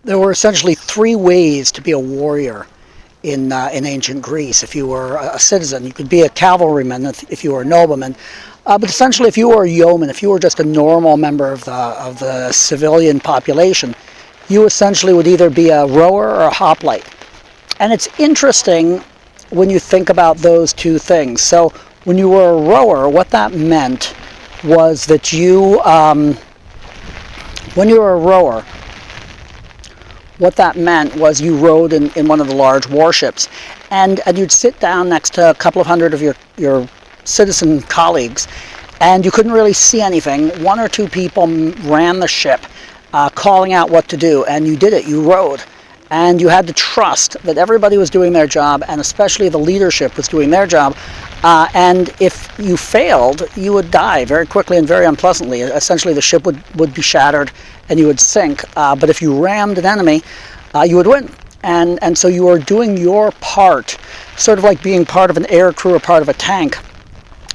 There were essentially three ways to be a warrior in ancient Greece. If you were a citizen, you could be a cavalryman if you were a nobleman. But essentially, if you were a yeoman, if you were just a normal member of the civilian population, you essentially would either be a rower or a hoplite. And it's interesting when you think about those two things. So when you were a rower, what that meant was that when you were a rower, what that meant was you rowed in one of the large warships, and you'd sit down next to a couple of hundred of your citizen colleagues, and you couldn't really see anything. One or two people ran the ship, calling out what to do, and you did it. You rowed, and you had to trust that everybody was doing their job, and especially the leadership was doing their job. And if you failed, you would die very quickly and very unpleasantly. Essentially, the ship would be shattered and you would sink. But if you rammed an enemy, you would win. And so you are doing your part, sort of like being part of an air crew or part of a tank.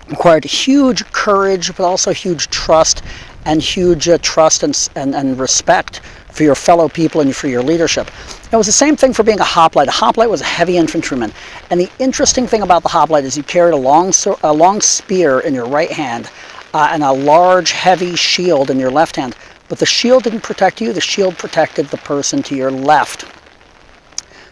Required huge courage, but also huge trust, and huge trust and respect for your fellow people and for your leadership. It was the same thing for being a hoplite. A hoplite was a heavy infantryman. And the interesting thing about the hoplite is you carried a long spear in your right hand and a large, heavy shield in your left hand. But the shield didn't protect you. The shield protected the person to your left.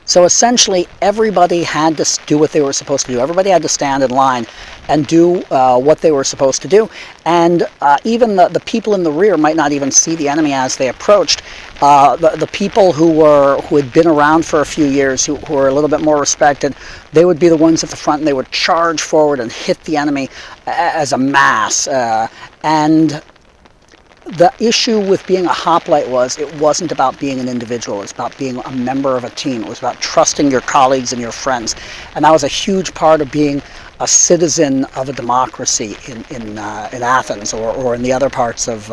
So essentially, everybody had to do what they were supposed to do. Everybody had to stand in line and do what they were supposed to do. And even the people in the rear might not even see the enemy as they approached. The people who had been around for a few years, who were a little bit more respected, they would be the ones at the front, and they would charge forward and hit the enemy as a mass. And the issue with being a hoplite was it wasn't about being an individual. It was about being a member of a team. It was about trusting your colleagues and your friends. And that was a huge part of being a citizen of a democracy in Athens or in the other parts of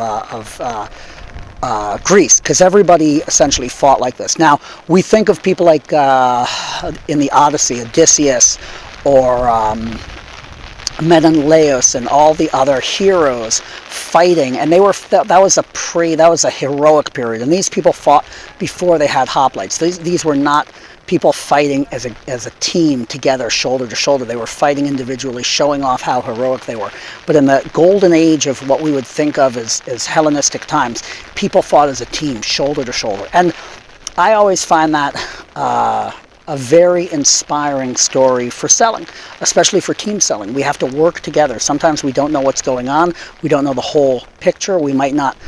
Greece, because everybody essentially fought like this. Now, we think of people like in the Odyssey, Odysseus, or Menelaus and all the other heroes fighting, and that was a heroic period, and these people fought before they had hoplites. These were not people fighting as a team together, shoulder to shoulder. They were fighting individually, showing off how heroic they were. But in the golden age of what we would think of as Hellenistic times, people fought as a team, shoulder to shoulder. And I always find that a very inspiring story for selling, especially for team selling. We have to work together. Sometimes we don't know what's going on. We don't know the whole picture. We might not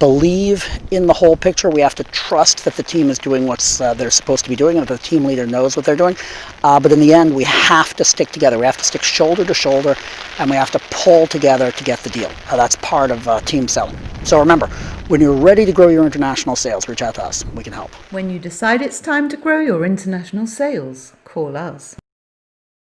believe in the whole picture. We have to trust that the team is doing what they're supposed to be doing, and that the team leader knows what they're doing. But in the end, we have to stick together. We have to stick shoulder to shoulder, and we have to pull together to get the deal. That's part of team selling. So remember, when you're ready to grow your international sales, reach out to us. We can help. When you decide it's time to grow your international sales, call us.